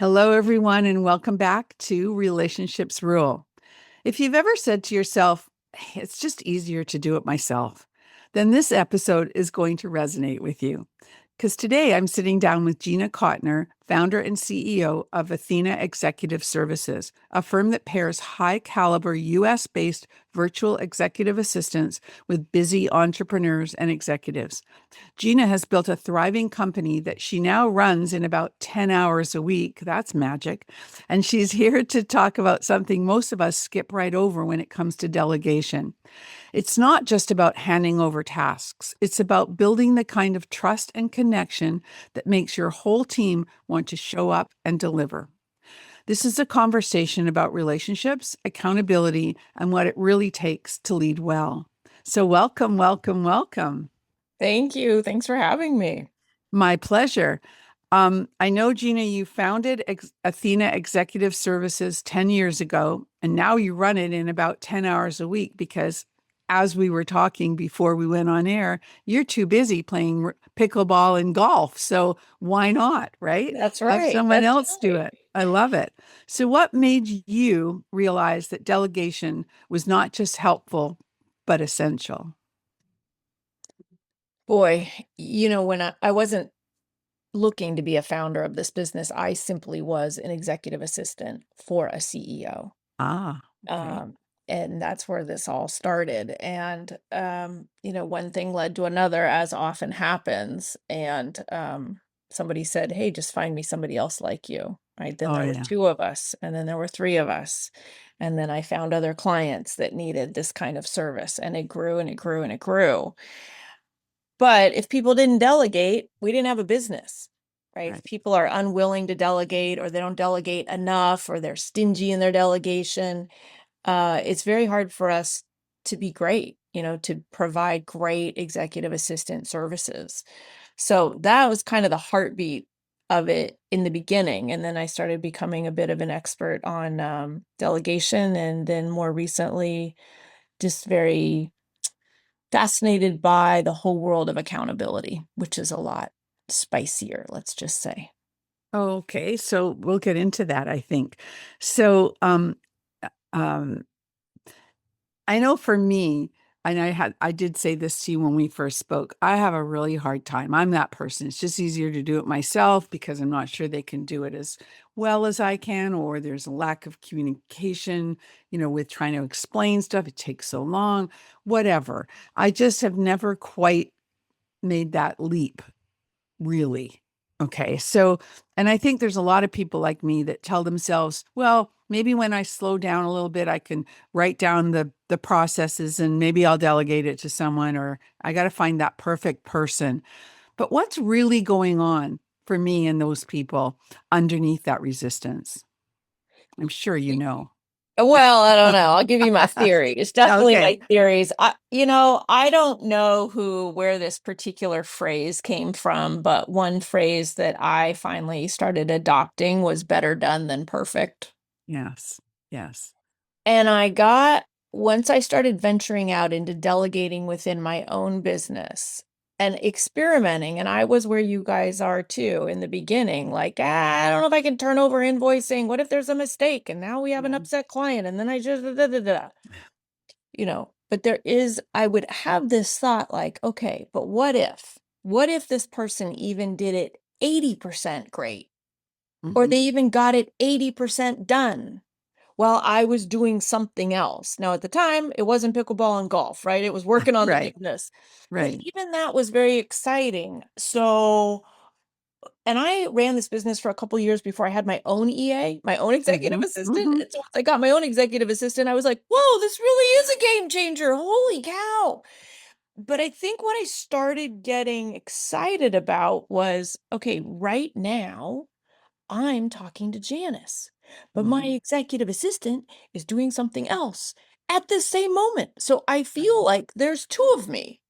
Hello, everyone, and welcome back to Relationships Rule. If you've ever said to yourself, "Hey, it's just easier to do it myself," then this episode is going to resonate with you. Because today I'm sitting down with Gina Cotner, founder and CEO of Athena Executive Services, a firm that pairs high caliber US based virtual executive assistants with busy entrepreneurs and executives. Gina has built a thriving company that she now runs in about 10 hours a week. That's magic. And she's here to talk about something most of us skip right over when it comes to delegation. It's not just about handing over tasks, it's about building the kind of trust and connection that makes your whole team want to show up and deliver. This is a conversation about relationships, accountability, and what it really takes to lead well. So, welcome, welcome, welcome. Thank you. Thanks for having me. My pleasure. I know, Gina, you founded Athena Executive Services 10 years ago, and now you run it in about 10 hours a week because, as we were talking before we went on air, you're too busy playing pickleball and golf. So why not, right? That's Have right. someone That's else do right. it. I love it. So, what made you realize that delegation was not just helpful, but essential? Boy, when I wasn't looking to be a founder of this business, I simply was an executive assistant for a CEO. Ah, okay. Um, and that's where this all started. And, one thing led to another, as often happens. And somebody said, "Hey, just find me somebody else like you." Right. Then Oh, there were yeah. two of us, and then there were three of us. And then I found other clients that needed this kind of service, and it grew and it grew and it grew. But if people didn't delegate, we didn't have a business, right? If Right. people are unwilling to delegate, or they don't delegate enough, or they're stingy in their delegation, it's very hard for us to be great, to provide great executive assistant services. So that was kind of the heartbeat of it in the beginning. And then I started becoming a bit of an expert on delegation. And then more recently, just very fascinated by the whole world of accountability, which is a lot spicier, let's just say. Okay, so we'll get into that, I think. So, uh, um, I know for me, and I did say this to you when we first spoke, I have a really hard time. I'm that person. It's just easier to do it myself because I'm not sure they can do it as well as I can, or there's a lack of communication, with trying to explain stuff. It takes so long, whatever. I just have never quite made that leap. Really? Okay. So, and I think there's a lot of people like me that tell themselves, well, maybe when I slow down a little bit, I can write down the processes and maybe I'll delegate it to someone, or I got to find that perfect person. But what's really going on for me and those people underneath that resistance? I'm sure you know. Well, I don't know. I'll give you my theory. It's definitely Okay. my theories. I don't know where this particular phrase came from, but one phrase that I finally started adopting was better done than perfect. Yes. Yes. And once I started venturing out into delegating within my own business and experimenting, and I was where you guys are too in the beginning, like, I don't know if I can turn over invoicing. What if there's a mistake? And now we have an Yeah. upset client. And then I just, da, da, da, da. But I would have this thought like, okay, but what if this person even did it 80% great, or Hmm. they even got it 80% done? While I was doing something else. Now, at the time, it wasn't pickleball and golf, right? It was working on the Right. business. But Right. even that was very exciting. And I ran this business for a couple years before I had my own EA, my own executive Hmm. assistant. Hmm. And so once I got my own executive assistant, I was like, whoa, this really is a game changer. Holy cow. But I think what I started getting excited about was, okay, right now, I'm talking to Janice, but my Hmm. executive assistant is doing something else at the same moment. So I feel like there's two of me.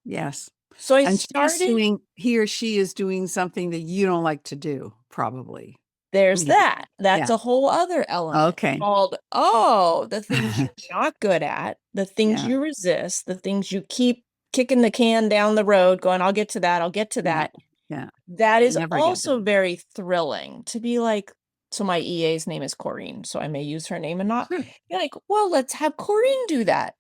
Yes. So I And started, he or she is doing something that you don't like to do, probably. there's Maybe. that. That's Yeah. a whole other element Okay. called, oh, the things you're not good at, the things Yeah. you resist, the things you keep kicking the can down the road, going, I'll get to that, I'll get to Yeah. that. Yeah. That is Never get also done. very thrilling to be like, So my EA's name is Corrine, so I may use her name and not. Sure. You're like, well, let's have Corrine do that.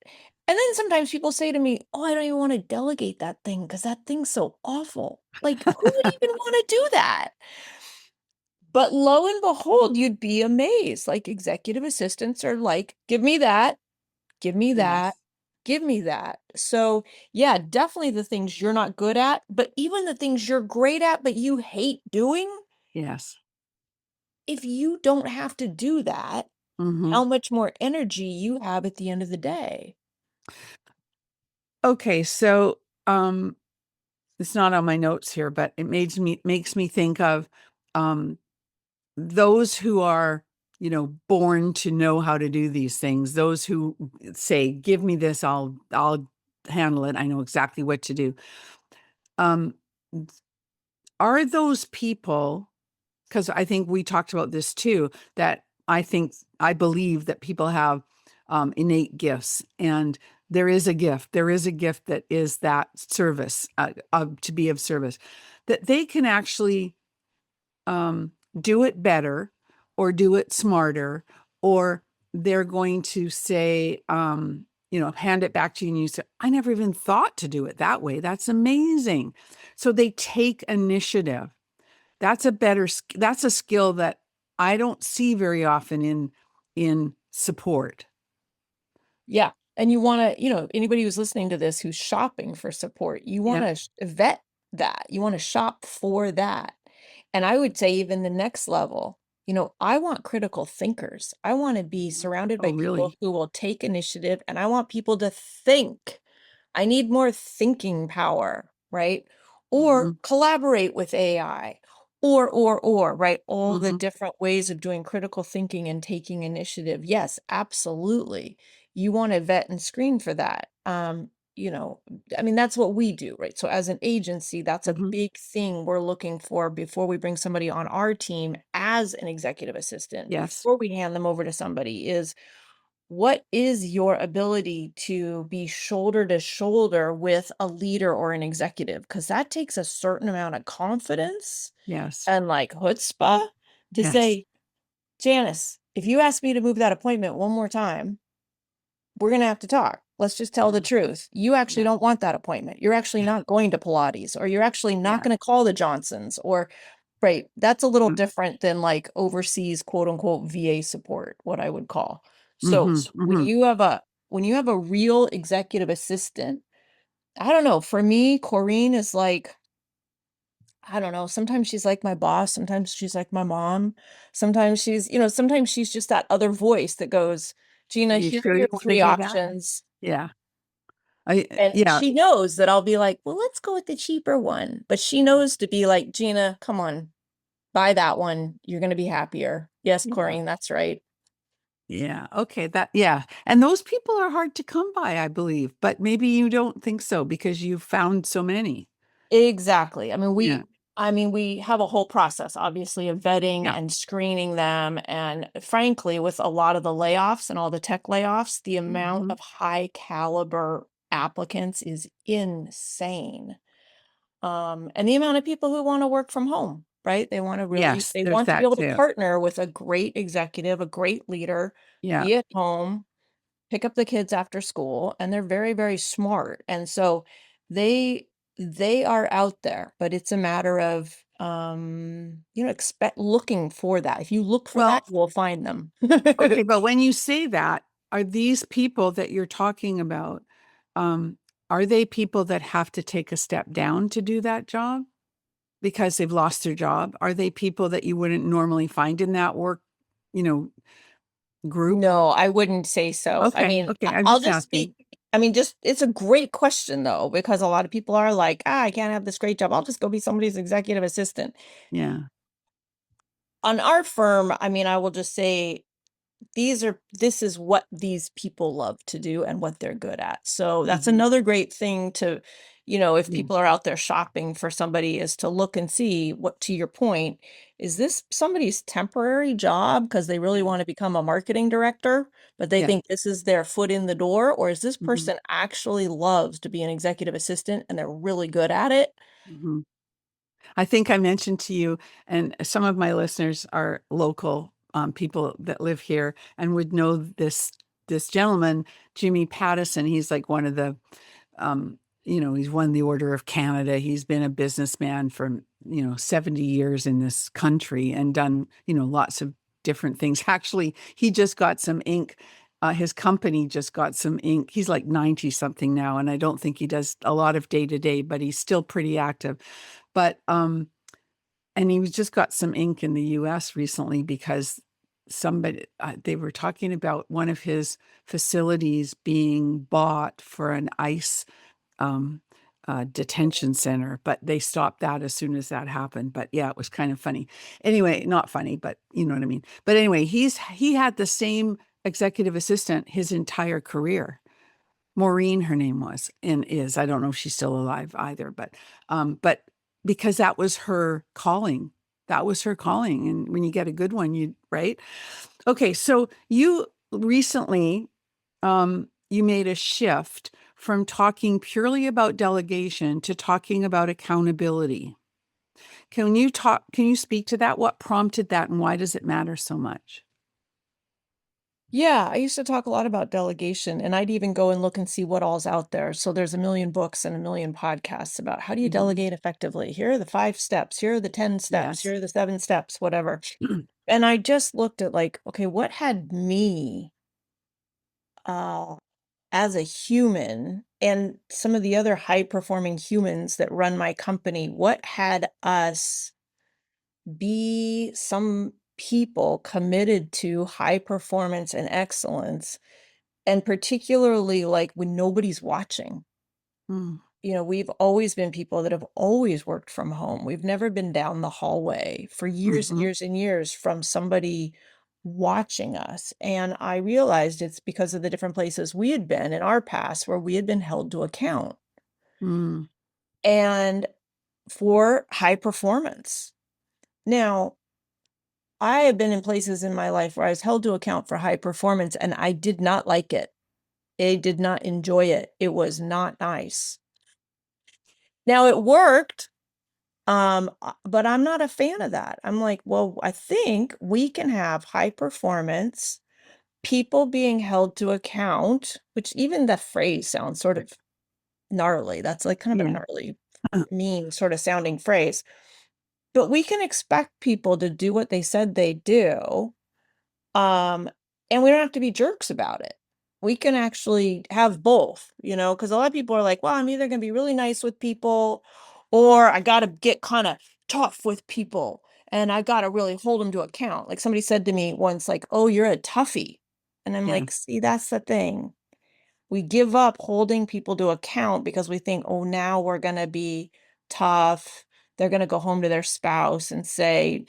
And then sometimes people say to me, oh, I don't even want to delegate that thing because that thing's so awful. Like, who would even want to do that? But lo and behold, you'd be amazed. Like executive assistants are like, give me that, give me that, Yes. give me that. So yeah, definitely the things you're not good at, but even the things you're great at, but you hate doing, Yes. if you don't have to do that, Hmm. how much more energy you have at the end of the day. Okay, so it's not on my notes here, but it makes me think of um those who are, born to know how to do these things, those who say, give me this, I'll handle it. I know exactly what to do. Um, are those people, because I think we talked about this too, that I believe that people have innate gifts, and there is a gift that is that service, to be of service, that they can actually um, do it better or do it smarter, or they're going to say, hand it back to you and you say, I never even thought to do it that way. That's amazing. So they take initiative. That's a skill that I don't see very often in support. Yeah. And you want to, anybody who's listening to this who's shopping for support, you want Yeah. to vet that. You want to shop for that. And I would say, even the next level, I want critical thinkers. I want to be surrounded Oh, by people really? who will take initiative, and I want people to think. I need more thinking power, right? Or Hmm. collaborate with AI, or, right? All the Hmm. different ways of doing critical thinking and taking initiative. Yes, absolutely. You want to vet and screen for that. You know, I mean, that's what we do, right? So as an agency, that's a Hmm. big thing we're looking for before we bring somebody on our team as an executive assistant, Yes. before we hand them over to somebody, is what is your ability to be shoulder to shoulder with a leader or an executive? Because that takes a certain amount of confidence Yes. and like chutzpah to Yes. say, Janice, if you ask me to move that appointment one more time, we're going to have to talk. Let's just tell the Yeah. truth. You actually Yeah. don't want that appointment. You're actually not going to Pilates, or you're actually not Yeah. going to call the Johnsons, or right. That's a little Yeah. different than like overseas quote unquote VA support, what I would call. So Hmm. when Hmm. you have a real executive assistant, I don't know, for me, Corrine is like, I don't know, sometimes she's like my boss, sometimes she's like my mom, sometimes sometimes she's just that other voice that goes, Are Gina, you here sure are you your want to three hear that? options. Yeah. I And yeah. she knows that I'll be like, well, let's go with the cheaper one. But she knows to be like, Gina, come on, buy that one. You're going to be happier. Yes, Yeah. Corrine, that's right. Yeah. Okay. Yeah. And those people are hard to come by, I believe. But maybe you don't think so because you've found so many. Exactly. I mean, Yeah. we have a whole process, obviously, of vetting Yeah. and screening them. And frankly, with a lot of the layoffs and all the tech layoffs, the amount Hmm. of high caliber applicants is insane. And the amount of people who want to work from home, right? Yes, They there's want to be that able to too. partner with a great executive, a great leader, Yeah. be at home, pick up the kids after school, and they're very, very smart. And so they they are out there, but it's a matter of expect looking for that. If you look for that, Well, you will find them. okay, but when you say that, are these people that you're talking about, um, are they people that have to take a step down to do that job because they've lost their job? Are they people that you wouldn't normally find in that work, you know, group? No, I wouldn't say so. I Okay, mean, okay, I'm I'll just just asking. speak. I mean, just it's a great question though, because a lot of people are like, I can't have this great job. I'll just go be somebody's executive assistant. Yeah. On our firm, I mean, I will just say this is what these people love to do and what they're good at. So that's Mhm. another great thing to, if Yeah. people are out there shopping for somebody, is to look and see, what, to your point, is this somebody's temporary job because they really Yes. want to become a marketing director, but they Yeah. think this is their foot in the door, or is this Mhm. person actually loves to be an executive assistant and they're really good at it? Mhm. I think I mentioned to you, and some of my listeners are local people that live here and would know this gentleman, Jimmy Pattison. He's like one of the, he's won the Order of Canada. He's been a businessman for 70 years in this country and done lots of different things. Actually, he just got some ink. His company just got some ink. He's like 90 something now, and I don't think he does a lot of day to day, but he's still pretty active. But and he was just got some ink in the US recently because somebody they were talking about one of his facilities being bought for an ICE um, detention center, but they stopped that as soon as that happened. But yeah, it was kind of funny. Anyway, not funny, but you know what I mean. But anyway, he had the same executive assistant his entire career. Maureen, her name was and is. I don't know if she's still alive either, but because that was her calling. That was her calling. And when you get a good one, you right? Okay, so you recently you made a shift from talking purely about delegation to talking about accountability. Can you speak to that? What prompted that and why does it matter so much? Yeah, I used to talk a lot about delegation, and I'd even go and look and see what all's out there. So there's a million books and a million podcasts about how do you Mhm. delegate effectively? Here are the 5 steps, here are the 10 steps, Yes. here are the 7 steps, whatever. And I just looked at like, okay, what had me uh as a human and some of the other high performing humans that run my company, what had us be some people committed to high performance and excellence, and particularly like when nobody's watching. Mm, We've always been people that have always worked from home. We've never been down the hallway for years and mhm, years and years from somebody watching us. And I realized it's because of the different places we had been in our past where we had been held to account mm, and for high performance. Now, I have been in places in my life where I was held to account for high performance and I did not like it. I did not enjoy it. It was not nice. Now it worked, but I'm not a fan of that. I'm like, well, I think we can have high performance, people being held to account, which even the phrase sounds sort of gnarly. That's like kind of a yeah. gnarly, mean sort of sounding phrase. But we can expect people to do what they said they do. Um, and we don't have to be jerks about it. We can actually have both, because a lot of people are like, well, I'm either going to be really nice with people or I got to get kind of tough with people and I got to really hold them to account. Like somebody said to me once, like, oh, you're a toughie. And I'm Yeah. like, see, that's the thing. We give up holding people to account because we think, oh, now we're going to be tough. They're going to go home to their spouse and say,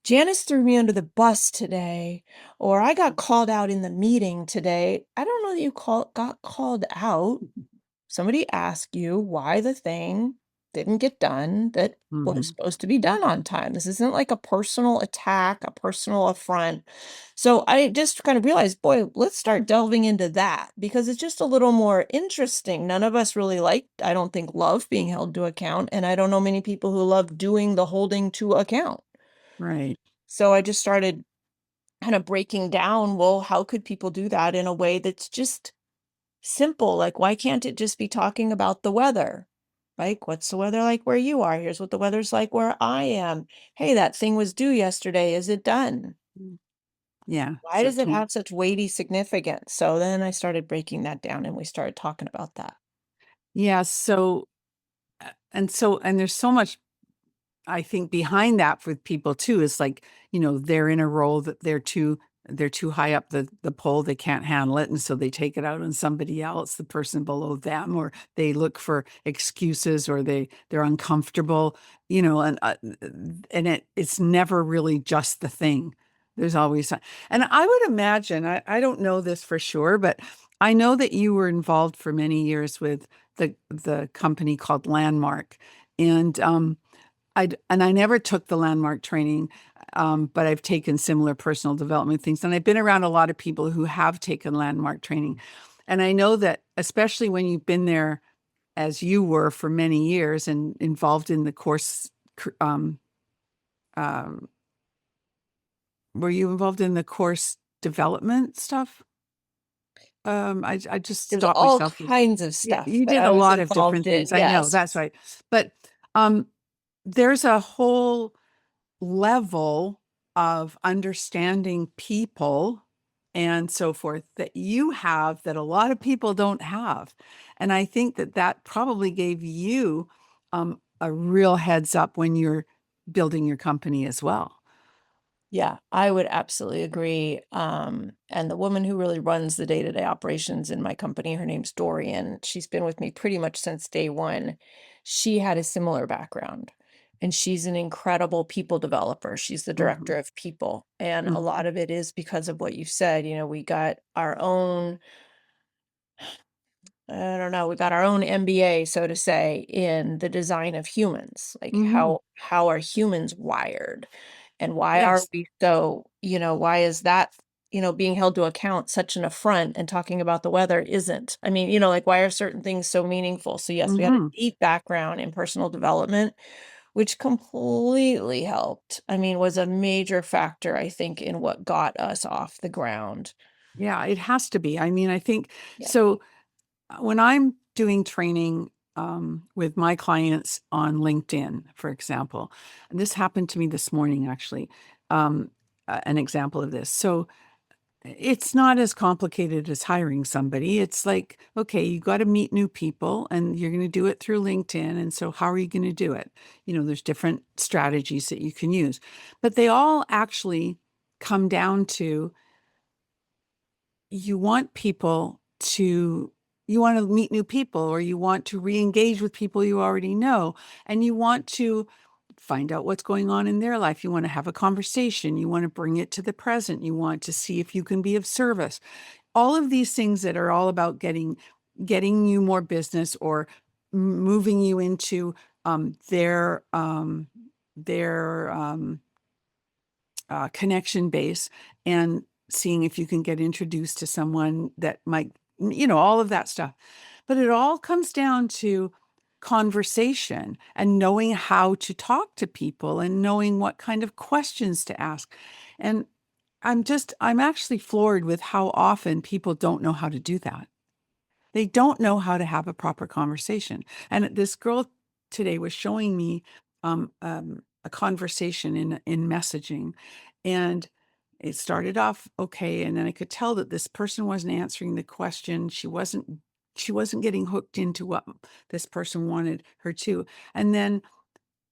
Janice threw me under the bus today, or I got called out in the meeting today. I don't know that you got called out. Somebody asked you why the thing didn't get done that was Mhm. supposed to be done on time. This isn't like a personal attack, a personal affront. So I just kind of realized, boy, let's start delving into that because it's just a little more interesting. None of us really like, I don't think, love being held to account. And I don't know many people who love doing the holding to account. Right. So I just started kind of breaking down, well, how could people do that in a way that's just simple? Like, why can't it just be talking about the weather? Like, what's the weather like where you are? Here's what the weather's like where I am. Hey, that thing was due yesterday. Is it done? Mm. Yeah. Why So does it to have such weighty significance? So then I started breaking that down and we started talking about that. yeah, and there's so much I think behind that with people too is like, they're in a role that they're too high up the pole, they can't handle it. And so they take it out on somebody else, the person below them, or they look for excuses or they're uncomfortable, and it's never really just the thing. There's always and I would imagine, I don't know this for sure, but I know that you were involved for many years with the company called Landmark. And I never took the landmark training, but I've taken similar personal development things, and I've been around a lot of people who have taken landmark training, and I know that especially when you've been there as you were for many years and involved in the course um, were you involved in the course development stuff? I just There's stopped all myself. kinds of Yeah, stuff you that did I a was lot of involved different things. in. I know, Yes. that's right. But um, there's a whole level of understanding people and so forth that you have that a lot of people don't have. And I think that that probably gave you a real heads up when you're building your company as well. Yeah, I would absolutely agree. And the woman who really runs the day-to-day operations in my company, her name's Dorian. She's been with me pretty much since day one. She had a similar background, and she's an incredible people developer. She's the Mhm, director of people. And a mhm, lot of it is because of what you said. We got our own, I don't know, we got our own MBA, so to say, in the design of humans. Like mhm. how are humans wired? And why are Yes. we so, why is that, being held to account such an affront, and talking about the weather isn't? I mean, like, why are certain things so meaningful? So yes, we had a Mhm. deep background in personal development, which completely helped. I mean, was a major factor, I think, in what got us off the ground. Yeah, it has to be. I mean, I think Yeah. so. When I'm doing training with my clients on LinkedIn, for example, and this happened to me this morning, actually, an example of this. So it's not as complicated as hiring somebody. It's like, okay, you got to meet new people and you're going to do it through LinkedIn. And so, how are you going to do it? There's different strategies that you can use, but they all actually come down to you want people to you want to meet new people or you want to re-engage with people you already know and you want to find out what's going on in their life. You want to have a conversation, you want to bring it to the present, you want to see if you can be of service. All of these things that are all about getting you more business or moving you into their connection base and seeing if you can get introduced to someone that might, all of that stuff. But it all comes down to conversation and knowing how to talk to people and knowing what kind of questions to ask. And I'm actually floored with how often people don't know how to do that. They don't know how to have a proper conversation. And this girl today was showing me a conversation in messaging, and it started off okay, and then I could tell that this person wasn't answering the question. She wasn't getting hooked into what this person wanted her to, and then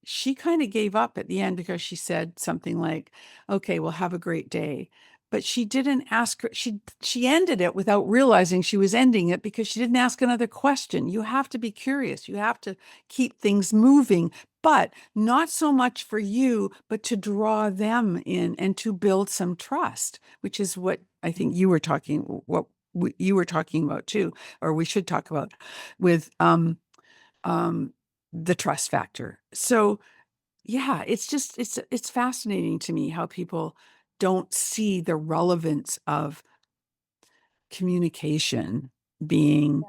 she kind of gave up at the end because she said something like, okay, well, have a great day. But she didn't ask her, she ended it without realizing she was ending it because she didn't ask another question. You have to be curious. You have to keep things moving, but not so much for you, but to draw them in and to build some trust, which is what I think you were talking about too, or we should talk about with um the trust factor. So yeah, it's fascinating to me how people don't see the relevance of communication being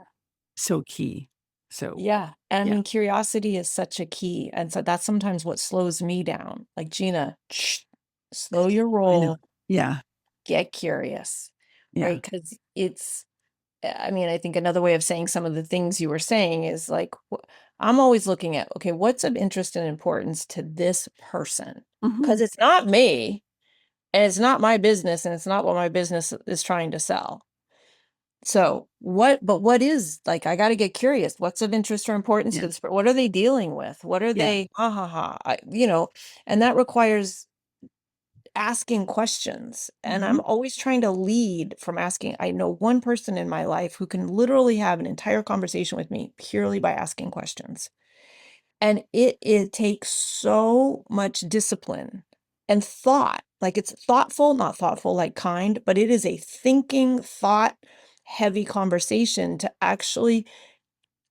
so key. So, Yeah. And I yeah, mean, curiosity is such a key. And so that's sometimes what slows me down. Like, Gina, slow your I know. roll, Yeah, get curious, yeah. right? Because I mean, I think another way of saying some of the things you were saying is like, I'm always looking at, okay, what's of interest and importance to this person? Mhm. Because it's not me, and it's not my business, and it's not what my business is trying to sell. So what is like, I got to get curious. What's of interest or importance Yeah, to this? What are they dealing with? What are yeah. they, ha ha ha, and that requires asking questions. And I'm Mhm. always trying to lead from asking. I know one person in my life who can literally have an entire conversation with me purely by asking questions. And it takes so much discipline and thought. Like, it's thoughtful, not thoughtful like kind, but it is a thinking, thought heavy conversation to actually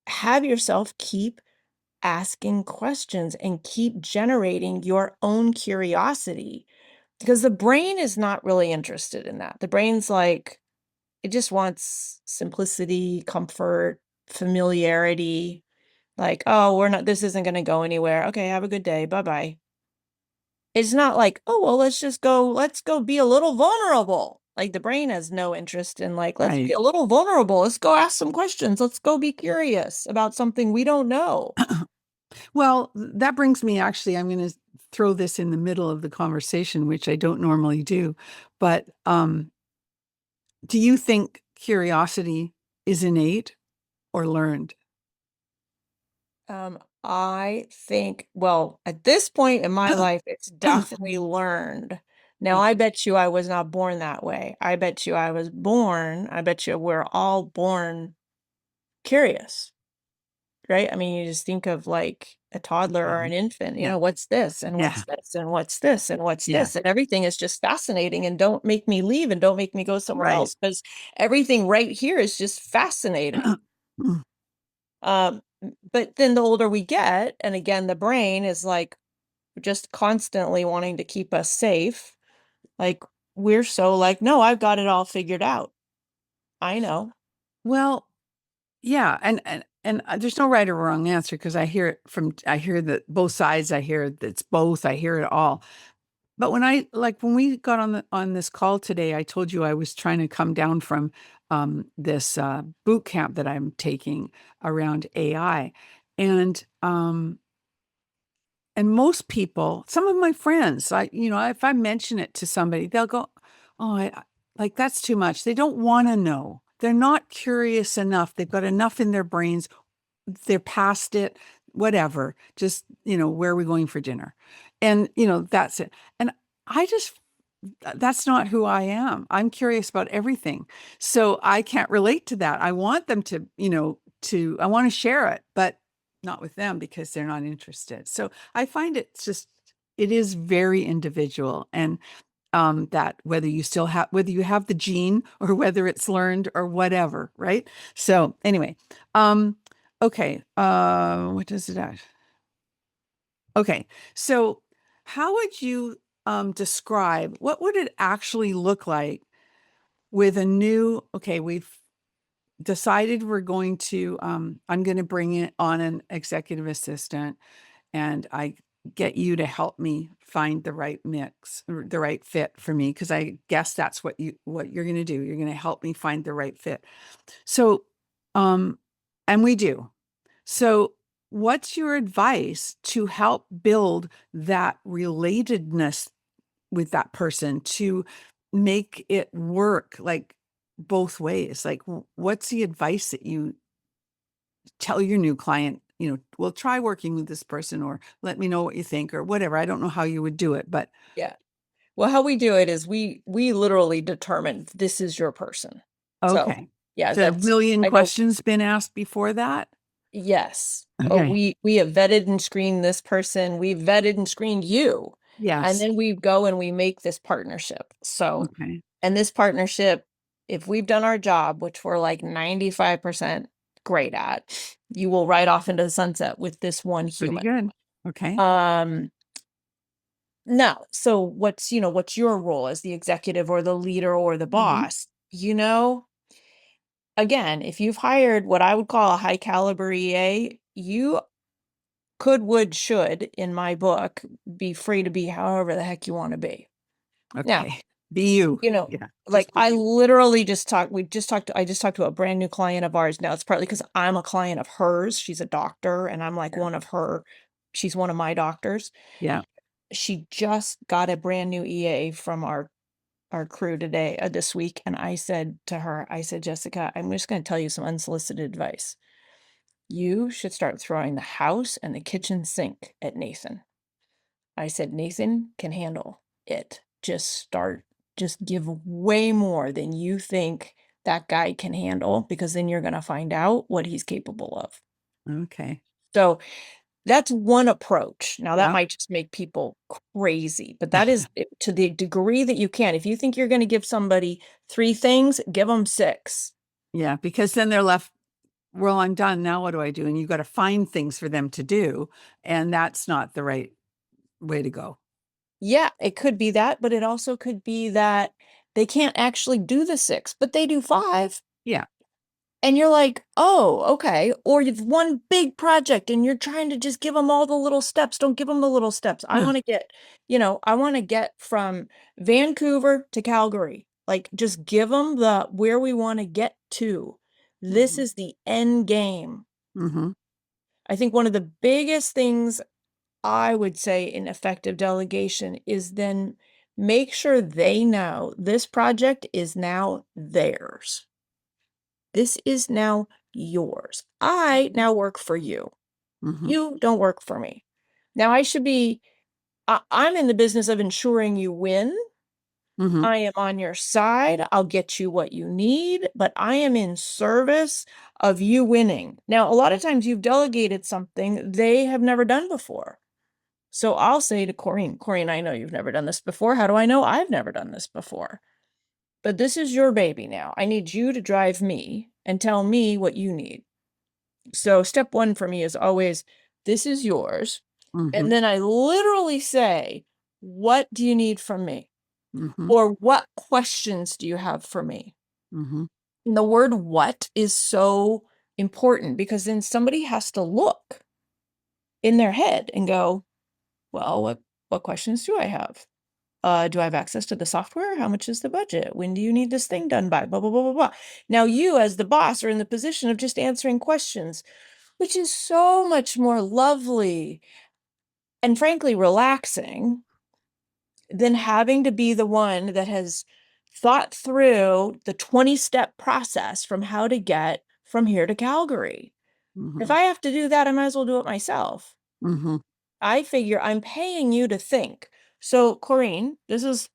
have yourself keep asking questions and keep generating your own curiosity, because the brain is not really interested in that. The brain's like, it just wants simplicity, comfort, familiarity. Like, oh, this isn't going to go anywhere. Okay, have a good day. Bye-bye. It's not like, oh, well, let's go be a little vulnerable. Like the brain has no interest in like, let's be Right. a little vulnerable. Let's go ask some questions. Let's go be curious about something we don't know. Well, that brings me actually, I'm going to throw this in the middle of the conversation, which I don't normally do. But do you think curiosity is innate or learned? I think, well, at this point in my life, it's definitely learned. Now, I Okay. bet you I was not born that way. I bet you I bet you we're all born curious, right? I mean, you just think of like a toddler or Okay. an infant, Yeah. what's this and Yeah. what's this and what's this and what's Yeah. this, and everything is just fascinating, and don't make me leave and don't make me go somewhere Right. else because everything right here is just fascinating. But then the older we get, and again, the brain is like just constantly wanting to keep us safe. Like we're so like, no, I've got it all figured out. I know. Well, yeah, and there's no right or wrong answer because I hear that both sides, I hear that it's both, I hear it all. But when we got on this call today, I told you I was trying to come down from this boot camp that I'm taking around AI. And and most people, some of my friends, if I mention it to somebody, they'll go, "Oh, like that's too much." They don't want to know. They're not curious enough. They've got enough in their brains. They're past it, whatever. Just, where are we going for dinner? And, that's it. And I just that's not who I am. I'm curious about everything. So I can't relate to that. I want them to, I want to share it, but not with them because they're not interested. So I find it is very individual. And that whether you have the gene or whether it's learned or whatever, right? So anyway, okay, what does it add? Okay, so how would you describe what would it actually look like with a new? Okay, we've decided I'm going to bring it on an executive assistant, and I get you to help me find the right mix, or the right fit for me, because I guess that's what you're going to do. You're going to help me find the right fit. So, um, and we do. So, what's your advice to help build that relatedness with that person to make it work like both ways? Like, what's the advice that you tell your new client? Well, try working with this person, or let me know what you think, or whatever. I don't know how you would do it, but Yeah. Well, how we do it is we literally determine this is your person. So okay. yeah, So, a million I know. questions been asked before that. Yes. Oh, Okay. we have vetted and screened this person. We've vetted and screened you. And Yes. then we go and we make this partnership. So, Okay. and this partnership, if we've done our job, which we're like 95% great at, you will ride off into the sunset with this one Pretty human. good. Okay. Um, Now, so what's your role as the executive or the leader or the Mhm. boss? Again, if you've hired what I would call a high caliber EA, you should, in my book, be free to be however the heck you want to be. Now, Okay. Be you. you know, Yeah. like Just be you. I just talked to a brand new client of ours. Now it's partly because I'm a client of hers. She's a doctor and I'm like Yeah. she's one of my doctors. Yeah. She just got a brand new EA from our crew today, this week, and I said to her, I said, "Jessica, I'm just gonna tell you some unsolicited advice. You should start throwing the house and the kitchen sink at Nathan." I said, "Nathan can handle it. Just give way more than you think that guy can handle, because then you're gonna find out what he's capable of." Okay. So that's one approach. Now that Yeah. might just make people crazy, but that is to the degree that you can. If you think you're going to give somebody 3 things, give them 6. Yeah. Because then they're left, well, I'm done. Now what do I do? And you've got to find things for them to do. And that's not the right way to go. Yeah, it could be that, but it also could be that they can't actually do the 6, but they do 5. Yeah. And you're like, oh, okay. Or you've one big project and you're trying to just give them all the little steps. Don't give them the little steps. I want to get, I want to get from Vancouver to Calgary. Like, just give them the where we want to get to. This Mhm. is the end game. Mhm. I think one of the biggest things I would say in effective delegation is then make sure they know this project is now theirs. This is now yours. I now work for you. Mhm. You don't work for me. Now I'm in the business of ensuring you win. Mhm. I am on your side. I'll get you what you need, but I am in service of you winning. Now, a lot of times you've delegated something they have never done before. So I'll say to Corrine, I know you've never done this before. How do I know I've never done this before? But this is your baby now. I need you to drive me and tell me what you need. So step one for me is always, this is yours. Mhm. And then I literally say, what do you need from me? Mhm. Or what questions do you have for me? Mhm. And the word what is so important because then somebody has to look in their head and go, well, what questions do I have? Do I have access to the software? How much is the budget? When do you need this thing done by? Blah, blah, blah, blah, blah. Now you as the boss are in the position of just answering questions, which is so much more lovely and frankly relaxing than having to be the one that has thought through the 20-step process from how to get from here to Calgary. If Mhm. I have to do that, I might as well do it myself. Mhm. I figure I'm paying you to think. So, Corrine, this is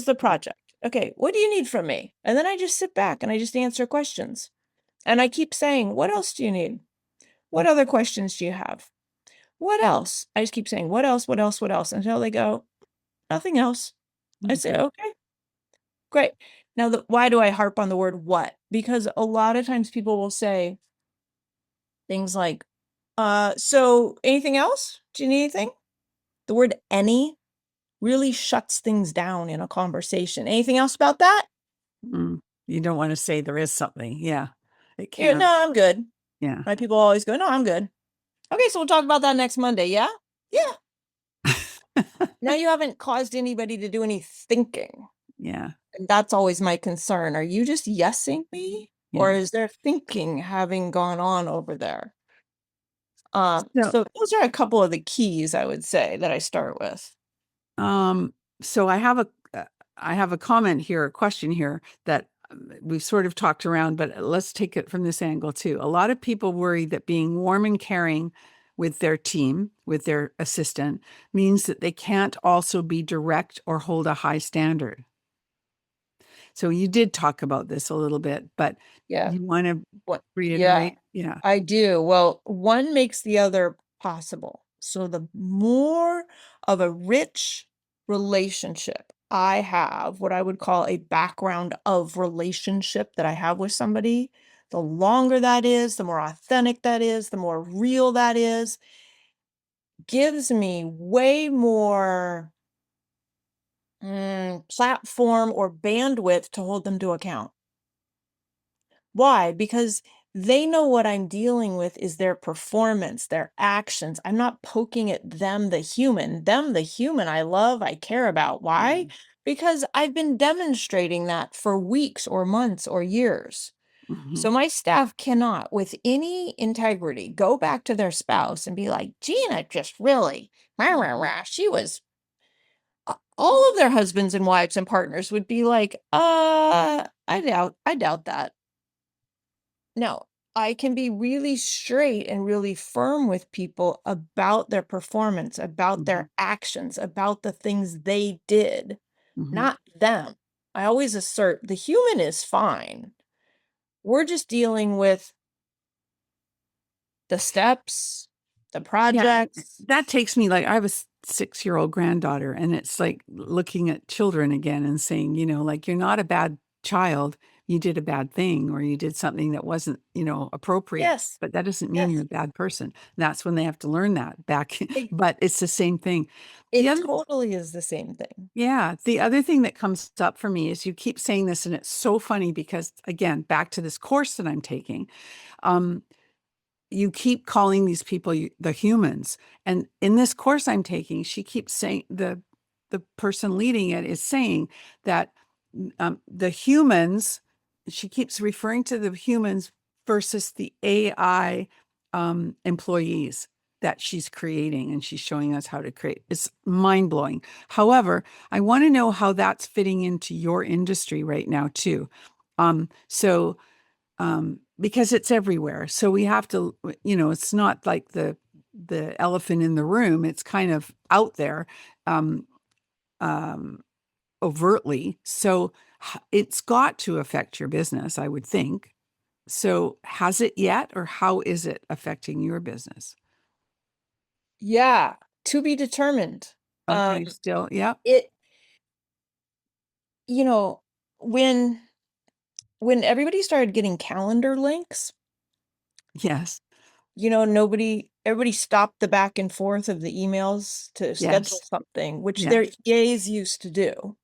the project. Okay, what do you need from me? And then I just sit back and I just answer questions. And I keep saying, what else do you need? What other questions do you have? What else? I just keep saying, what else, what else, what else? Until they go, nothing else. I say, Okay. okay, great. Now, why do I harp on the word what? Because a lot of times people will say things like, so anything else? Do you need anything? The word any really shuts things down in a conversation. Anything else about that? Mm. You don't want to say there is something. Yeah. It Yeah, can. no, I'm good. Yeah. My people always go, no, I'm good. Okay, so we'll talk about that next Monday. Yeah? Yeah. Now you haven't caused anybody to do any thinking. Yeah. And that's always my concern. Are you just yesing me? Or Yeah. is there thinking having gone on over there? So, So those are a couple of the keys I would say that I start with. um, so I have a comment here, a question here that we've sort of talked around, but let's take it from this angle too. A lot of people worry that being warm and caring with their team, with their assistant, means that they can't also be direct or hold a high standard. So you did talk about this a little bit, but Yeah. you want to What? Yeah, reiterate? Yeah. I do. Well, one makes the other possible. So the more of a rich relationship I have, what I would call a background of relationship that I have with somebody, the longer that is, the more authentic that is, the more real that is, gives me way more platform or bandwidth to hold them to account. Why? Because they know what I'm dealing with is their performance, their actions. I'm not poking at them, the human I love, I care about. Why? Mm. Because I've been demonstrating that for weeks or months or years. Mhm. So my staff cannot, with any integrity, go back to their spouse and be like, Gina just really, rah, rah, rah. She was, all of their husbands and wives and partners would be like, I doubt that. No, I can be really straight and really firm with people about their performance, about Mhm. their actions, about the things they did, Mhm. not them. I always assert the human is fine. We're just dealing with the steps, the Yeah, projects. that takes me like I have a 6-year-old granddaughter, and it's like looking at children again and saying, like, you're not a bad child, you did a bad thing or you did something that wasn't, appropriate, Yes. but that doesn't mean you're Yes. a bad person. That's when they have to learn that back. It, But it's the same thing. The it other totally is the same thing. Yeah, the other thing that comes up for me is you keep saying this, and it's so funny because, again, back to this course that I'm taking, um, you keep calling these people the humans. And in this course I'm taking, she keeps saying the person leading it is saying that the humans, she keeps referring to the humans versus the AI employees that she's creating, and she's showing us how to create. It's mind blowing. However, I want to know how that's fitting into your industry right now too. So because it's everywhere. So we have to, it's not like the elephant in the room. It's kind of out there, um, um, overtly. So it's got to affect your business, I would think. So has it yet, or how is it affecting your business? Yeah, to be determined. Okay, still, yeah, It, you know, when when everybody started getting calendar links, yes, everybody stopped the back and forth of the emails to schedule yes, something, which yeah, their EAs used to do.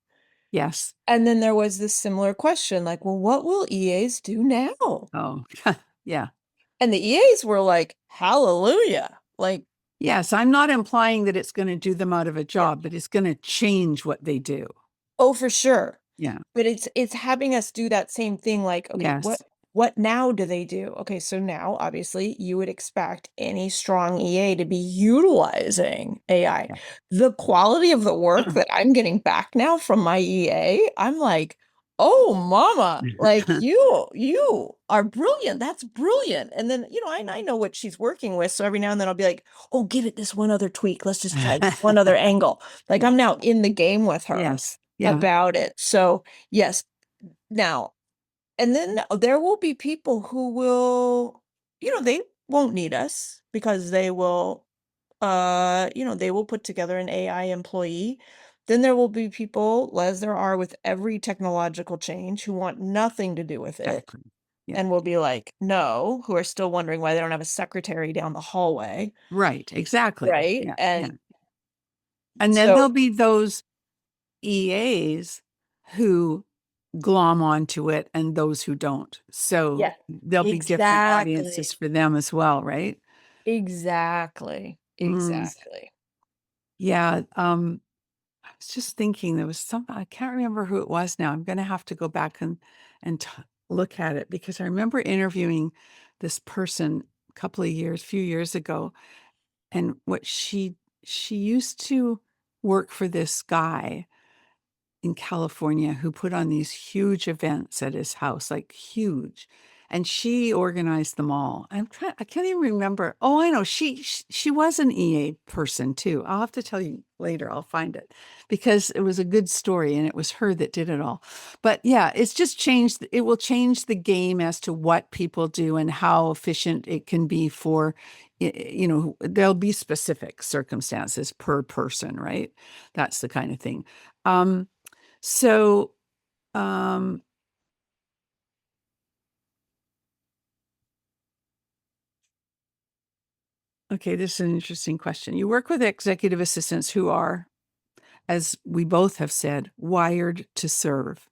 yes. And then there was this similar question, like, well, what will EAs do now? Oh, yeah. And the EAs were like, hallelujah. Like, Yes, I'm not implying that it's going to do them out of a yeah, job, but it's going to change what they do. oh, for sure. Yeah. But it's having us do that same thing, like, okay, what Yes. what now do they do? Okay, so now obviously you would expect any strong EA to be utilizing AI. Yeah. The quality of the work that I'm getting back now from my EA, I'm like, oh mama, like you are brilliant. That's brilliant. And then, I know what she's working with. So every now and then I'll be like, oh, give it this one other tweak. Let's just try this one other angle. Like I'm now in the game with her Yes. Yeah. about it. So yes, now, and then there will be people who will, they won't need us because they will put together an AI employee. Then there will be people, as there are with every technological change, who want nothing to do with it Exactly. Yeah. and will be like, no, who are still wondering why they don't have a secretary down the hallway. Right. Exactly. Right. Yeah. Yeah. And And then so, there'll be those EAs who glom onto it and those who don't. So yeah, there'll be different audiences exactly. for them as well, right? Exactly. Mm. Exactly. Yeah. I was just thinking there was some, I can't remember who it was now. I'm going to have to go back and look at it because I remember interviewing this person a couple of years, few years ago, and what she used to work for this guy in California who put on these huge events at his house, like huge. And she organized them all. I can't even remember. Oh, I know. She was an EA person too. I'll have to tell you later. I'll find it because it was a good story and it was her that did it all. But yeah, it's just changed. It will change the game as to what people do and how efficient it can be for, there'll be specific circumstances per person, right? That's the kind of thing. Um, so, um, okay, this is an interesting question. You work with executive assistants who are, as we both have said, wired to serve.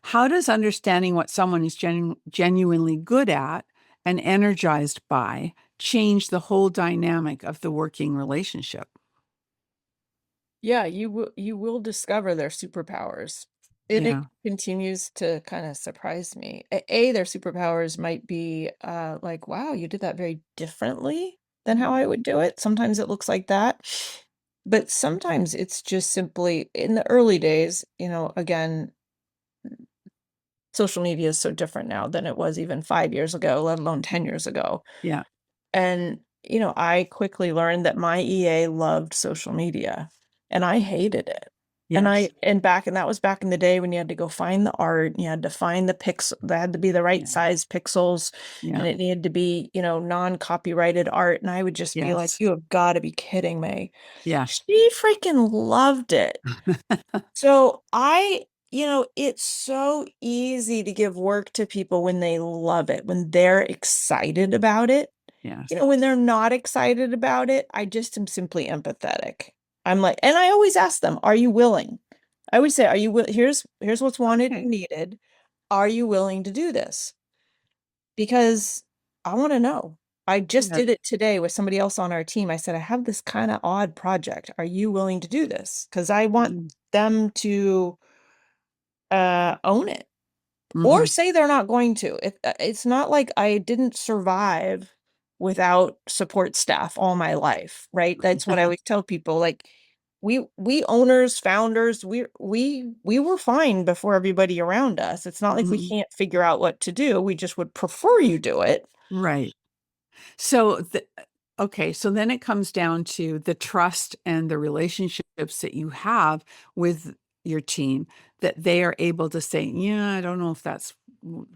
How does understanding what someone is genuinely good at and energized by change the whole dynamic of the working relationship? Yeah, you will discover their superpowers. It Yeah. continues to kind of surprise me. A, their superpowers might be like, wow, you did that very differently than how I would do it. Sometimes it looks like that. But sometimes it's just simply in the early days, again, social media is so different now than it was even 5 years ago, let alone 10 years ago. Yeah. And, I quickly learned that my EA loved social media and I hated it. And Yes. that was back in the day when you had to go find the art, and you had to find the pixel, that had to be the right Yeah. size pixels, Yeah. and it needed to be, non-copyrighted art. And I would just be like, Yes. you have got to be kidding me. Yeah. She freaking loved it. So it's so easy to give work to people when they love it, when they're excited about it. Yes. When they're not excited about it, I just am simply empathetic. I'm like, and I always ask them, are you willing? I would say, are you here's what's wanted Okay. and needed. Are you willing to do this? Because I want to know. I just Yeah. did it today with somebody else on our team. I said, I have this kind of odd project. Are you willing to do this? Because I want them to own it or Mm-hmm. say they're not going to. It's not like I didn't survive without support staff all my life, right? That's what I always tell people. Like we owners, founders, we were fine before everybody around us. It's not like we Mhm. can't figure out what to do. We just would prefer you do it. Right. So, okay, so then it comes down to the trust and the relationships that you have with your team that they are able to say, yeah, I don't know if that's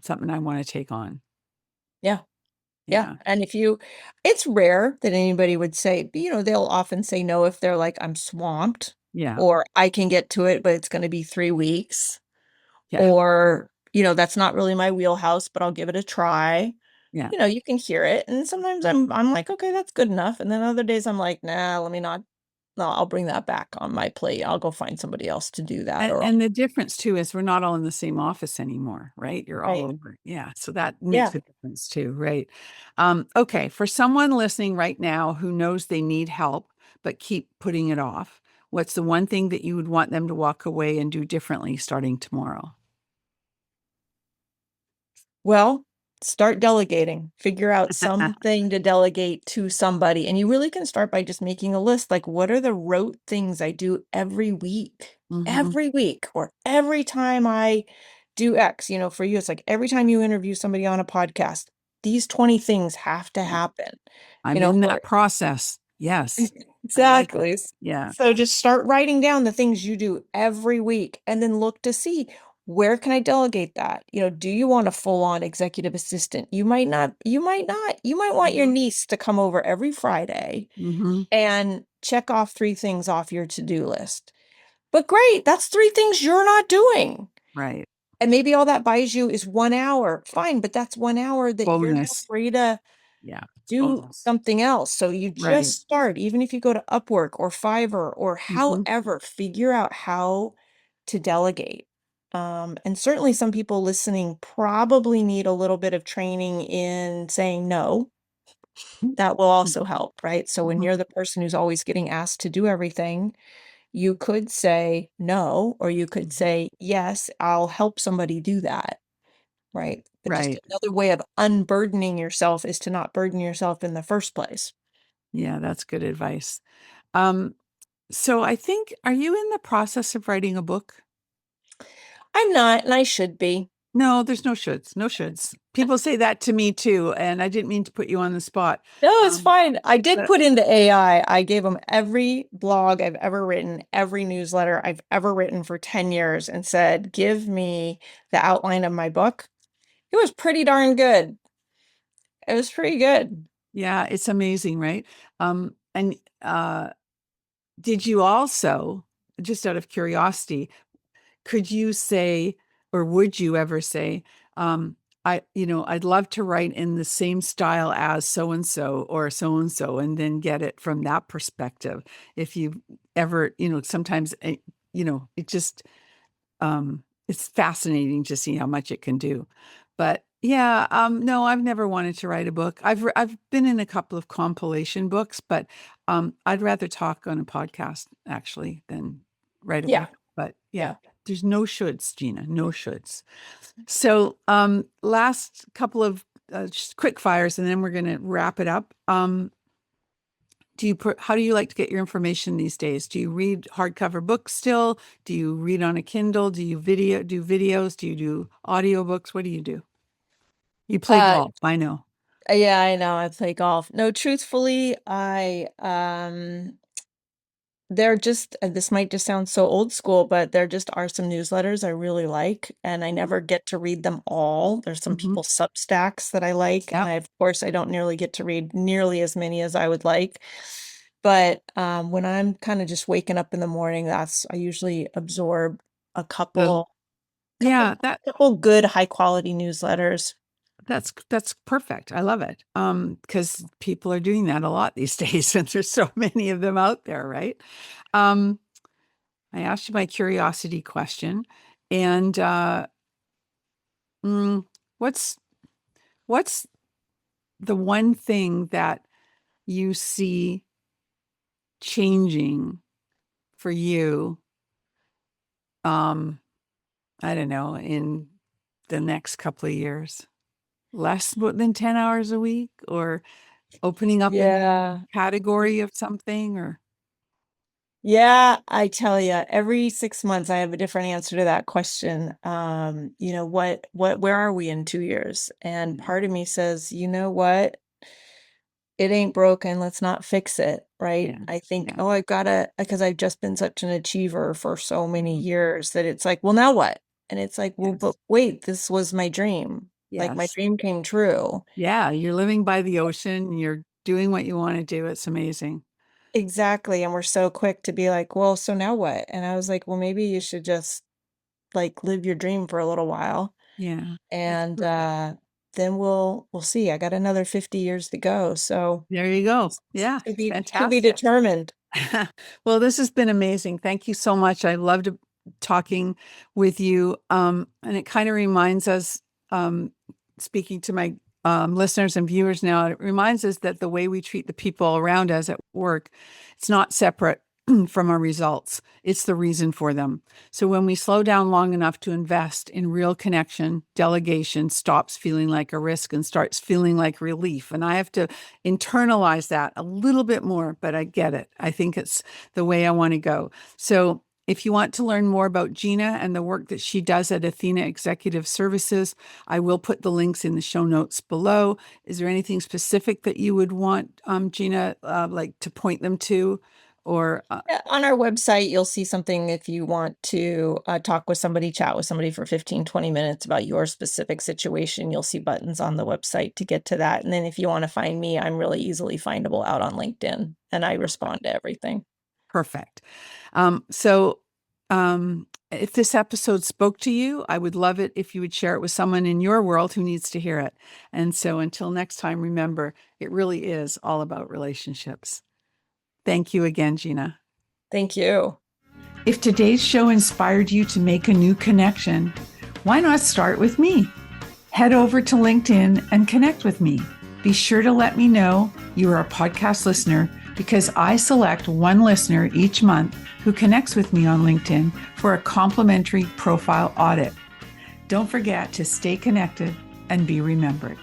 something I want to take on. Yeah. Yeah. Yeah. And it's rare that anybody would say, but, they'll often say no if they're like, I'm swamped Yeah. or I can get to it, but it's going to be 3 weeks. Yeah. Or, that's not really my wheelhouse, but I'll give it a try. Yeah. You can hear it. And sometimes I'm like, okay, that's good enough. And then other days I'm like, nah, let me not. No, I'll bring that back on my plate. I'll go find somebody else to do that. Or And the difference too is we're not all in the same office anymore, right? You're all right. over. Yeah. So that makes Yeah. a difference too, right? Okay. For someone listening right now who knows they need help, but keep putting it off, what's the one thing that you would want them to walk away and do differently starting tomorrow? Well, start delegating. Figure out something to delegate to somebody. And you really can start by just making a list. Like, what are the rote things I do every week? Hmm. Every week, or every time I do X, for you, it's like every time you interview somebody on a podcast, these 20 things have to Yeah. happen, I'm in for that process. Yes. I like it. exactly. Yeah. So just start writing down the things you do every week and then look to see where can I delegate that? Do you want a full-on executive assistant? You might want your niece to come over every Friday Hmm. and check off 3 things off your to-do list. But great, that's 3 things you're not doing. Right. And maybe all that buys you is 1 hour. Fine, but that's 1 hour that you're now Bonus. free to Yeah. do Bonus. something else. So you Right. just start, even if you go to Upwork or Fiverr or Hmm. however, figure out how to delegate. And certainly some people listening probably need a little bit of training in saying no. That will also help, right? So when Hmm. you're the person who's always getting asked to do everything, you could say no, or you could say, yes, I'll help somebody do that, right? But just Right. another way of unburdening yourself is to not burden yourself in the first place. Yeah, that's good advice. Um, so I think, are you in the process of writing a book? I'm not, and I should be. No, there's no shoulds, no shoulds. People say that to me too, and I didn't mean to put you on the spot. No, it's Um, fine. I did but put into AI. I gave them every blog I've ever written, every newsletter I've ever written for 10 years and said, give me the outline of my book. It was pretty darn good. It was pretty good. yeah, it's amazing, right? And did you also, just out of curiosity, could you say, or would you ever say, um, I'd love to write in the same style as so and so or so and so, and then get it from that perspective. If you ever, sometimes, it just, it's fascinating to see how much it can do. But yeah, no, I've never wanted to write a book. I've been in a couple of compilation books, but I'd rather talk on a podcast actually than write a Yeah, book. But yeah, yeah. there's no shoulds, Gina, no shoulds. So last couple of just quick fires, and then we're going to wrap it up. How do you like to get your information these days? Do you read hardcover books still? Do you read on a Kindle? Do you do videos? Do you do audiobooks? What do you do? You play Uh, golf, I know. yeah, I know. I play golf. No, truthfully, they're just, this might just sound so old school, but there just are some newsletters I really like, and I never get to read them all. There's some Mm-hmm. people's Substacks that I like, and Yep. of course, I don't nearly get to read nearly as many as I would like. But when I'm kind of just waking up in the morning, I usually absorb a The couple. Yeah, that Couple good high quality newsletters. that's perfect. I love it. Because people are doing that a lot these days, and there's so many of them out there, right? Um, I asked you my curiosity question, and mm, what's what's the one thing that you see changing for you? I don't know, in the next couple of years, less than 10 hours a week, or opening up a Yeah. category of something, or Yeah, I tell you, every 6 months I have a different answer to that question. Where are we in 2 years? And part of me says, "You know what? It ain't broken, let's not fix it," right? yeah, I think, yeah, "Oh, I've gotta," because I've just been such an achiever for so many years that it's like, "Well, now what?" And it's like, "Well, but yes, wait, this was my dream. Like, my yes. dream came true." Yeah, you're living by the ocean, you're doing what you want to do. It's amazing. Exactly, and we're so quick to be like, "Well, so now what?" And I was like, "Well, maybe you should just, like, live your dream for a little while, Yeah, that's and, perfect. then we'll see." I got another 50 years to go, so There you go. Yeah, to be fantastic. determined. Well, this has been amazing. Thank you so much. I loved talking with you. And it kind of reminds us, um, speaking to my listeners and viewers now, it reminds us that the way we treat the people around us at work, it's not separate from our results. It's the reason for them. So when we slow down long enough to invest in real connection, delegation stops feeling like a risk and starts feeling like relief. And I have to internalize that a little bit more, but I get it. I think it's the way I want to go. So if you want to learn more about Gina and the work that she does at Athena Executive Services, I will put the links in the show notes below. Is there anything specific that you would want, Gina, like to point them to? Or Yeah, on our website, you'll see something if you want to, talk with somebody, chat with somebody for 15, 20 minutes about your specific situation. You'll see buttons on the website to get to that, and then if you wanna find me, I'm really easily findable out on LinkedIn, and I respond to everything. perfect. If this episode spoke to you, I would love it if you would share it with someone in your world who needs to hear it. And so until next time, remember, it really is all about relationships. Thank you again, Gina. Thank you. If today's show inspired you to make a new connection, why not start with me? Head over to LinkedIn and connect with me. Be sure to let me know you are a podcast listener because I select one listener each month who connects with me on LinkedIn for a complimentary profile audit. Don't forget to stay connected and be remembered.